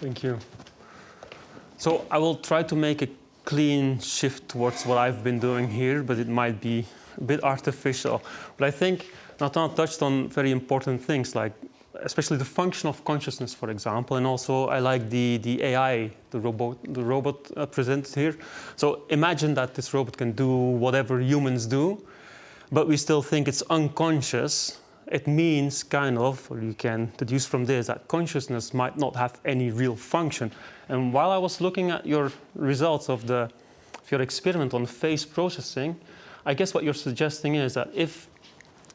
Thank you. So I will try to make a clean shift towards what I've been doing here, but it might be a bit artificial. But I think Nathan touched on very important things, like especially the function of consciousness, for example, and also I like the AI, the robot presented here. So imagine that this robot can do whatever humans do, but we still think it's unconscious. It means kind of, or you can deduce from this, that consciousness might not have any real function. And while I was looking at your results of your experiment on face processing, I guess what you're suggesting is that if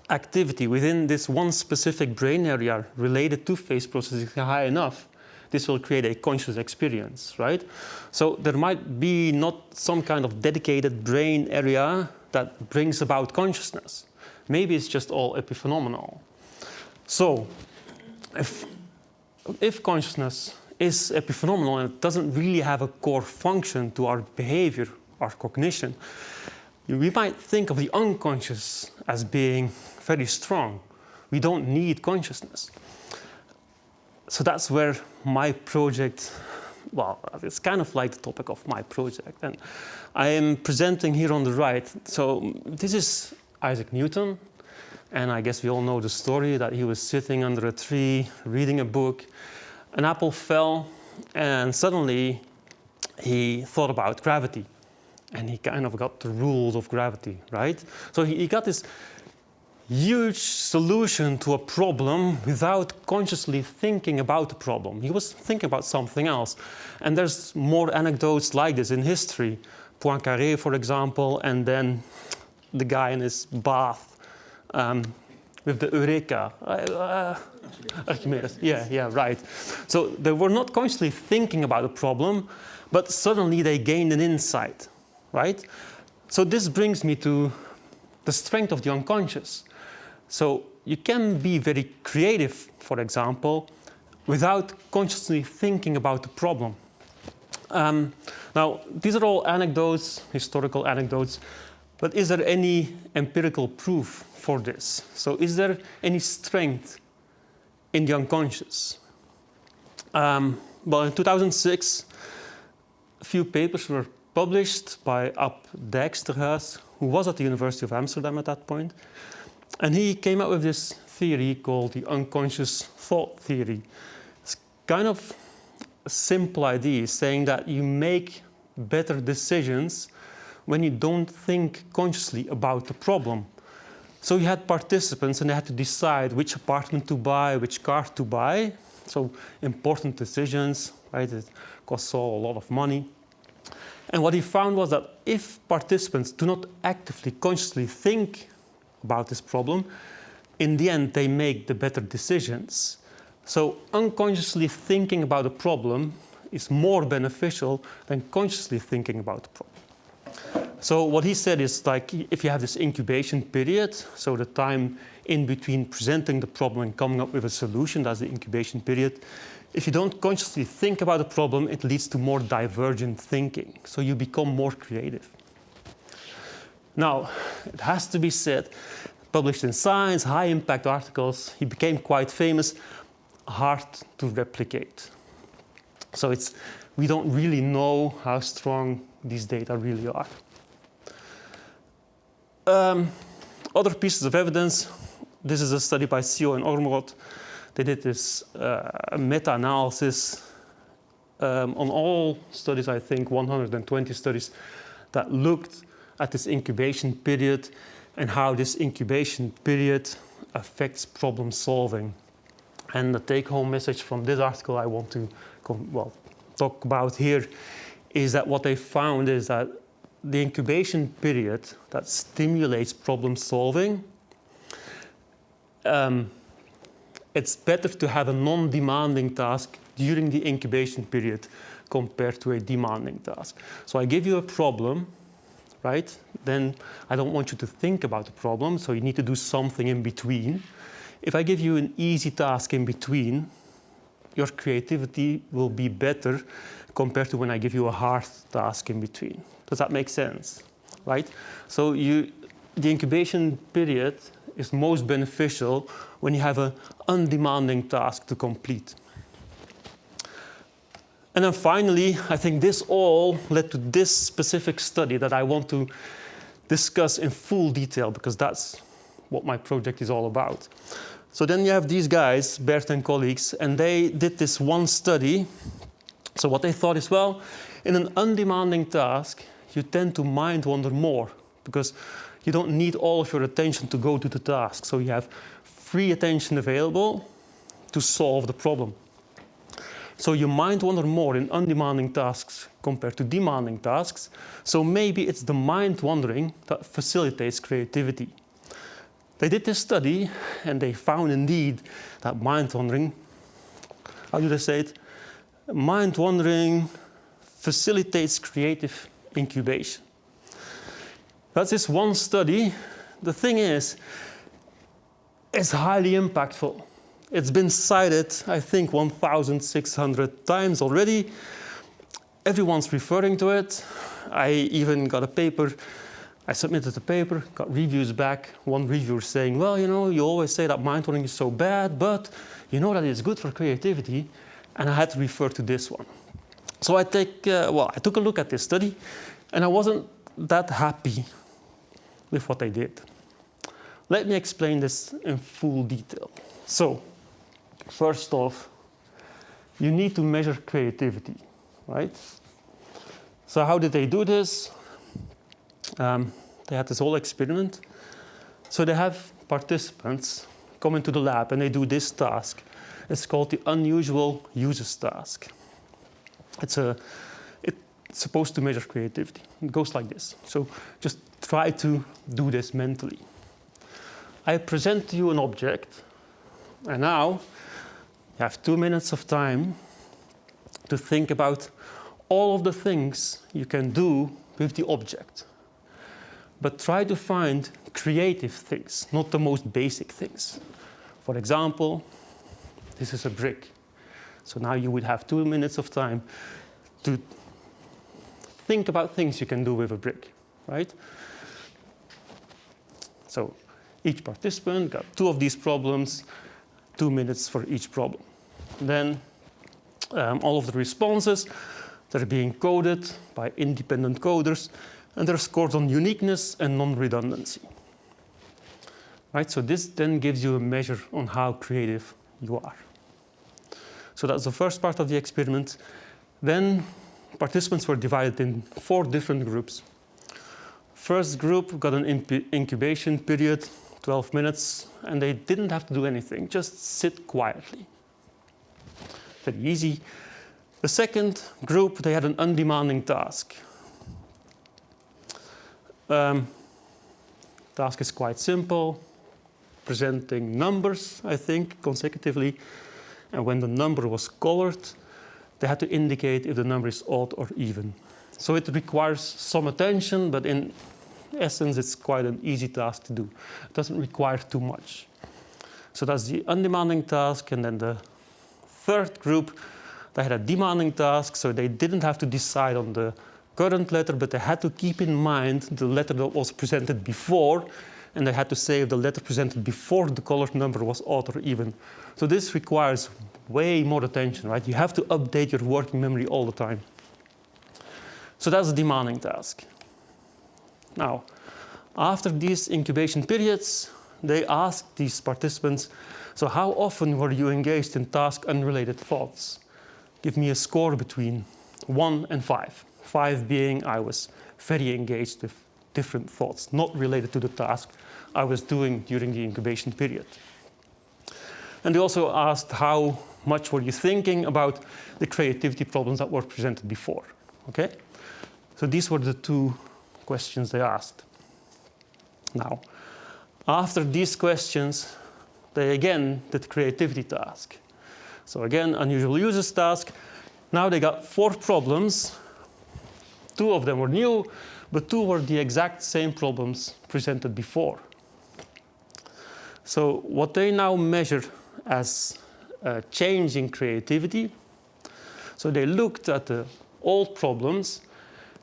activity within this one specific brain area related to face processing is high enough, this will create a conscious experience, right? So there might be not some kind of dedicated brain area that brings about consciousness. Maybe it's just all epiphenomenal. So if consciousness is epiphenomenal and it doesn't really have a core function to our behavior, our cognition, we might think of the unconscious as being very strong. We don't need consciousness. So that's where my project, well, it's kind of like the topic of my project. And I am presenting here on the right. So this is Isaac Newton. And I guess we all know the story that he was sitting under a tree, reading a book. An apple fell, and suddenly he thought about gravity. And he kind of got the rules of gravity, right? So he got this huge solution to a problem without consciously thinking about the problem. He was thinking about something else. And there's more anecdotes like this in history. Poincaré, for example, and then the guy in his bath with the Eureka. Archimedes. Yeah, right. So they were not consciously thinking about the problem, but suddenly they gained an insight, right? So this brings me to the strength of the unconscious. So you can be very creative, for example, without consciously thinking about the problem. Now, these are all anecdotes, historical anecdotes, but is there any empirical proof for this? So is there any strength in the unconscious? Well, in 2006, a few papers were published by Ab Dijksterhuis, who was at the University of Amsterdam at that point. And he came up with this theory called the unconscious thought theory. It's kind of a simple idea, saying that you make better decisions when you don't think consciously about the problem. So you had participants and they had to decide which apartment to buy, which car to buy. So important decisions, right? It costs a lot of money. And what he found was that if participants do not actively, consciously think about this problem, in the end they make the better decisions. So unconsciously thinking about a problem is more beneficial than consciously thinking about the problem. So what he said is, like, if you have this incubation period, so the time in between presenting the problem and coming up with a solution, that's the incubation period. If you don't consciously think about the problem, it leads to more divergent thinking. So you become more creative. Now, it has to be said, published in Science, high-impact articles, he became quite famous, hard to replicate. So we don't really know how strong these data really are. Other pieces of evidence. This is a study by Sio and Ormerod. They did this meta-analysis on all studies, I think 120 studies, that looked at this incubation period and how this incubation period affects problem solving. And the take-home message from this article I want to talk about here is that what they found is that the incubation period that stimulates problem solving, it's better to have a non-demanding task during the incubation period compared to a demanding task. So I give you a problem, right? Then I don't want you to think about the problem, so you need to do something in between. If I give you an easy task in between, your creativity will be better compared to when I give you a hard task in between. Does that make sense? Right? So the incubation period is most beneficial when you have an undemanding task to complete. And then finally, I think this all led to this specific study that I want to discuss in full detail, because that's what my project is all about. So then you have these guys, Bert and colleagues, and they did this one study. So what they thought is, well, in an undemanding task, you tend to mind wander more, because you don't need all of your attention to go to the task. So you have free attention available to solve the problem. So you mind wander more in undemanding tasks compared to demanding tasks. So maybe it's the mind wandering that facilitates creativity. They did this study and they found indeed that mind wandering, how do they say it? Mind wandering facilitates creative incubation. That's this one study. The thing is, it's highly impactful. It's been cited, I think, 1,600 times already. Everyone's referring to it. I even got a paper. I submitted a paper, got reviews back. One reviewer saying, well, you know, you always say that mind wandering is so bad, but you know that it's good for creativity. And I had to refer to this one. So I took a look at this study, and I wasn't that happy with what they did. Let me explain this in full detail. So, first off, you need to measure creativity, right? So how did they do this? They had this whole experiment. So they have participants come into the lab and they do this task. It's called the unusual uses task. It's supposed to measure creativity. It goes like this. So just try to do this mentally. I present to you an object, and now you have 2 minutes of time to think about all of the things you can do with the object. But try to find creative things, not the most basic things. For example, this is a brick. So now you would have 2 minutes of time to think about things you can do with a brick, right? So each participant got 2 of these problems, 2 minutes for each problem. Then all of the responses, they're being coded by independent coders, and they're scored on uniqueness and non-redundancy. Right? So this then gives you a measure on how creative you are. So that's the first part of the experiment. Then participants were divided in 4 different groups. First group got an incubation period, 12 minutes, and they didn't have to do anything, just sit quietly. Very easy. The second group, they had an undemanding task. Task is quite simple, presenting numbers, I think, consecutively. And when the number was colored, they had to indicate if the number is odd or even. So it requires some attention, but in essence, it's quite an easy task to do. It doesn't require too much. So that's the undemanding task. And then the third group, they had a demanding task, so they didn't have to decide on the current letter, but they had to keep in mind the letter that was presented before, and they had to say if the letter presented before the colored number was odd or even. So this requires way more attention, right? You have to update your working memory all the time. So that's a demanding task. Now, after these incubation periods, they asked these participants, so how often were you engaged in task-unrelated thoughts? Give me a score between 1 and 5. 5 being I was very engaged with different thoughts, not related to the task I was doing during the incubation period. And they also asked how much were you thinking about the creativity problems that were presented before. Okay? So these were the 2 questions they asked. Now, after these questions, they again did creativity task. So again, unusual uses task. Now they got 4 problems. 2 of them were new, but 2 were the exact same problems presented before. So what they now measure as a change in creativity, so they looked at the old problems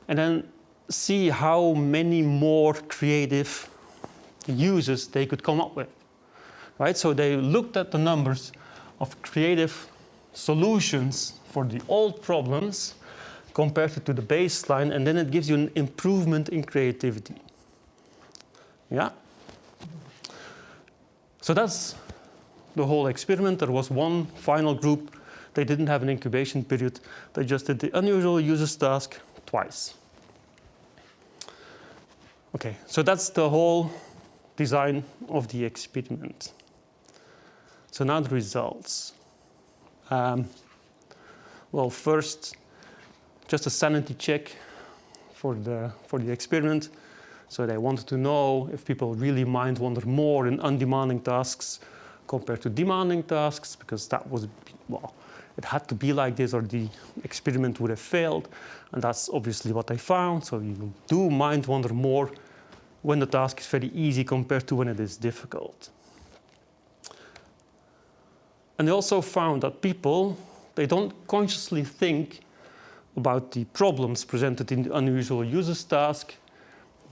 and then see how many more creative uses they could come up with. Right? So they looked at the numbers of creative solutions for the old problems compared to the baseline, and then it gives you an improvement in creativity. Yeah? So that's the whole experiment. There was one final group. They didn't have an incubation period. They just did the unusual users task twice. Okay, so that's the whole design of the experiment. So now the results. Well, first, just a sanity check for the experiment. So they wanted to know if people really mind wander more in undemanding tasks compared to demanding tasks, because that was, well, it had to be like this or the experiment would have failed. And that's obviously what they found. So you do mind wander more when the task is very easy compared to when it is difficult. And they also found that people, they don't consciously think about the problems presented in the unusual users task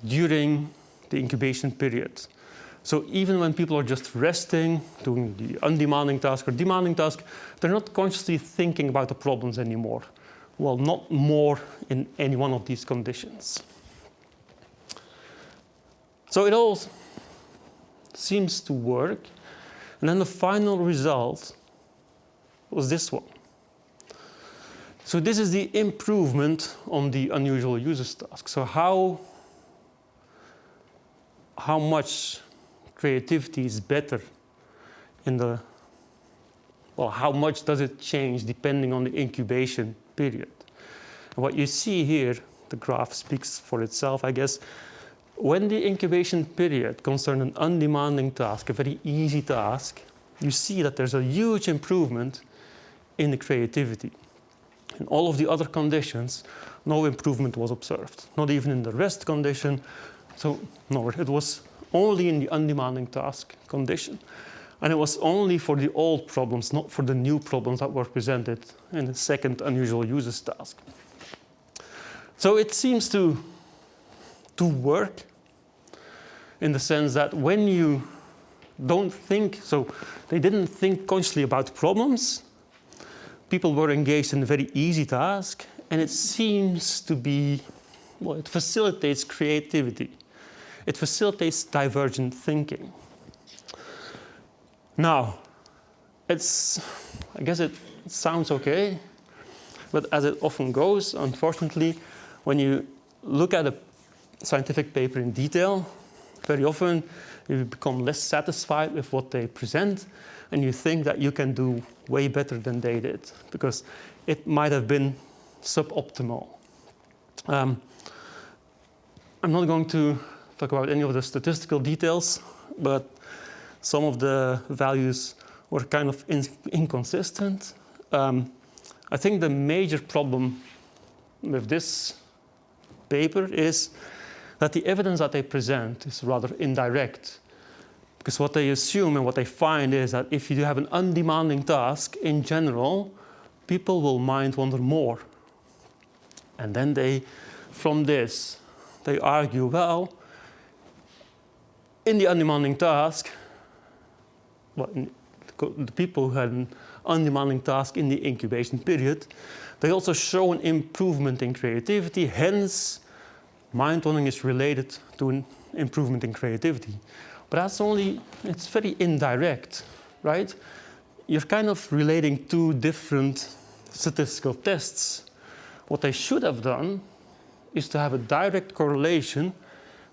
during the incubation period. So even when people are just resting, doing the undemanding task or demanding task, they're not consciously thinking about the problems anymore. Well, not more in any one of these conditions. So it all seems to work. And then the final result was this one. So this is the improvement on the unusual users task. So how much creativity is better in the, well, how much does it change depending on the incubation period? And what you see here, the graph speaks for itself, I guess. When the incubation period concerns an undemanding task, a very easy task, you see that there's a huge improvement in the creativity. In all of the other conditions, no improvement was observed, not even in the rest condition. So no, it was only in the undemanding task condition. And it was only for the old problems, not for the new problems that were presented in the second unusual users task. So it seems to work in the sense that when you don't think, so they didn't think consciously about problems, people were engaged in a very easy task, and it seems to be, well, it facilitates creativity. It facilitates divergent thinking. Now, I guess it sounds okay, but as it often goes, unfortunately, when you look at a scientific paper in detail, very often you become less satisfied with what they present, and you think that you can do way better than they did, because it might have been suboptimal. I'm not going to talk about any of the statistical details, but some of the values were kind of inconsistent. I think the major problem with this paper is that the evidence that they present is rather indirect. Because what they assume and what they find is that if you have an undemanding task, in general, people will mind wander more. And then from this, they argue, well, in the undemanding task, the people who had an undemanding task in the incubation period, they also show an improvement in creativity. Hence, mind wandering is related to an improvement in creativity. But it's very indirect, right? You're kind of relating two different statistical tests. What they should have done is to have a direct correlation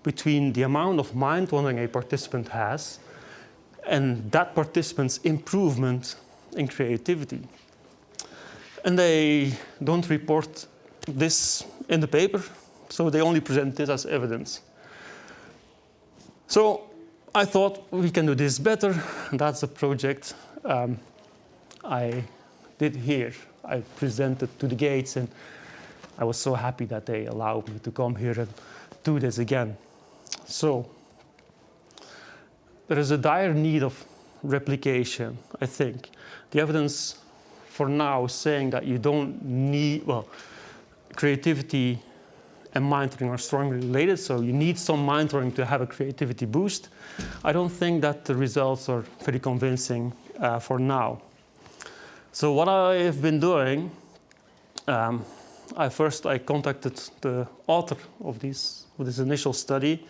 between the amount of mind wandering a participant has and that participant's improvement in creativity. And they don't report this in the paper, so they only present this as evidence. So I thought we can do this better. That's a project I did here. I presented to the Gates, and I was so happy that they allowed me to come here and do this again. So there is a dire need of replication, I think. The evidence for now is saying that you don't need, well, creativity and mind wandering are strongly related, so you need some mind wandering to have a creativity boost. I don't think that the results are very convincing for now. So what I have been doing I contacted the author of this initial study,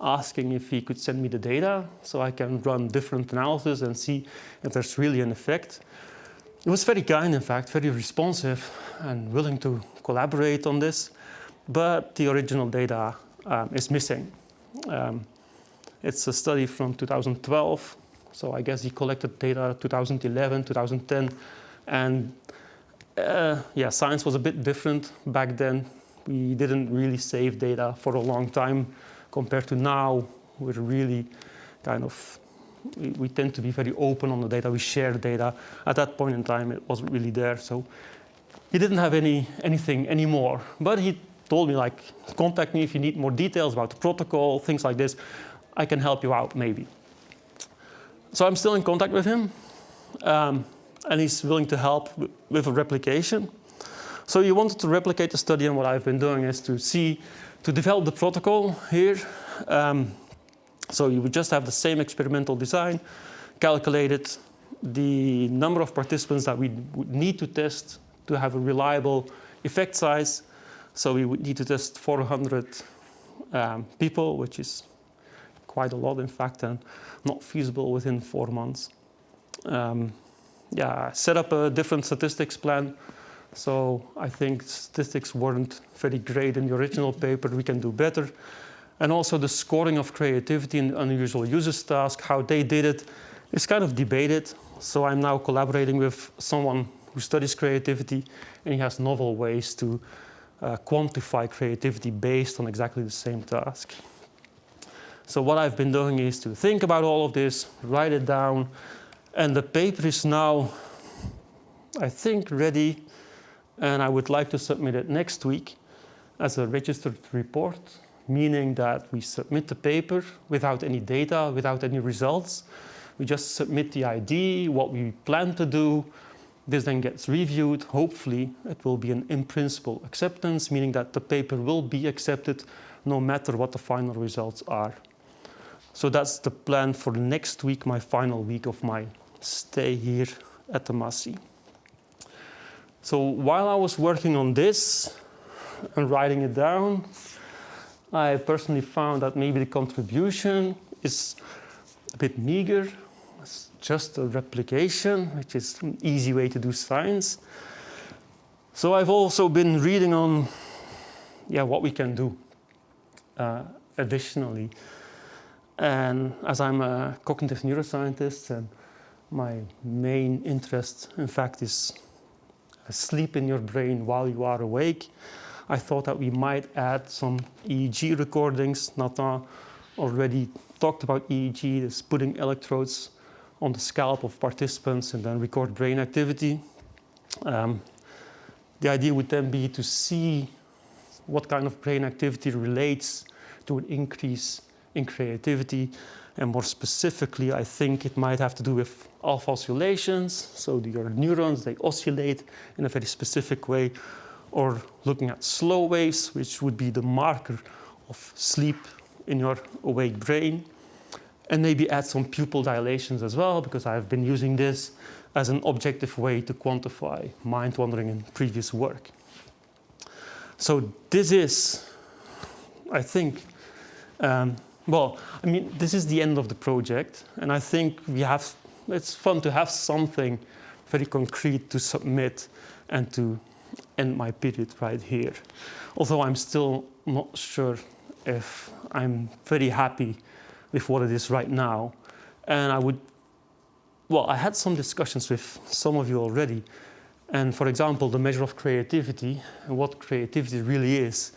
asking if he could send me the data so I can run different analysis and see if there's really an effect. He was very kind, in fact, very responsive and willing to collaborate on this, but the original data is missing. It's a study from 2012, so I guess he collected data 2011, 2010, and yeah, science was a bit different back then. We didn't really save data for a long time compared to now. We're really we tend to be very open on the data. We share data. At that point in time, it wasn't really there, so he didn't have anything anymore. But he told me, like, contact me if you need more details about the protocol, things like this. I can help you out, maybe. So I'm still in contact with him. And he's willing to help with a replication. So he wanted to replicate the study, and what I've been doing is to develop the protocol here. So you would just have the same experimental design, calculated the number of participants that we would need to test to have a reliable effect size. So we would need to test 400 people, which is quite a lot, in fact, and not feasible within 4 months. Yeah, set up a different statistics plan. So I think statistics weren't very great in the original paper. We can do better. And also the scoring of creativity in unusual users task, how they did it, is kind of debated. So I'm now collaborating with someone who studies creativity, and he has novel ways to quantify creativity based on exactly the same task. So what I've been doing is to think about all of this, write it down, and the paper is now, I think, ready, and I would like to submit it next week as a registered report, meaning that we submit the paper without any data, without any results. We just submit the ID, what we plan to do. This then gets reviewed. Hopefully, it will be an in-principle acceptance, meaning that the paper will be accepted no matter what the final results are. So that's the plan for next week, my final week of my stay here at the Massey. So while I was working on this and writing it down, I personally found that maybe the contribution is a bit meager. It's just a replication, which is an easy way to do science. So I've also been reading on what we can do additionally. And as I'm a cognitive neuroscientist, and my main interest, in fact, is sleep in your brain while you are awake, I thought that we might add some EEG recordings. Nathan already talked about EEG, is putting electrodes on the scalp of participants and then record brain activity. The idea would then be to see what kind of brain activity relates to an increase in creativity. And more specifically, I think it might have to do with alpha oscillations. So your neurons, they oscillate in a very specific way. Or looking at slow waves, which would be the marker of sleep in your awake brain. And maybe add some pupil dilations as well, because I've been using this as an objective way to quantify mind wandering in previous work. So this is, I think, this is the end of the project. And I think it's fun to have something very concrete to submit and to end my period right here. Although I'm still not sure if I'm very happy with what it is right now. And I had some discussions with some of you already. And for example, the measure of creativity and what creativity really is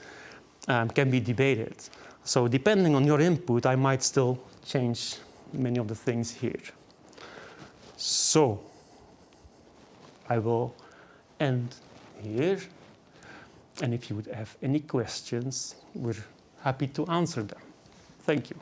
can be debated. So depending on your input, I might still change many of the things here. So I will end here. And if you would have any questions, we're happy to answer them. Thank you.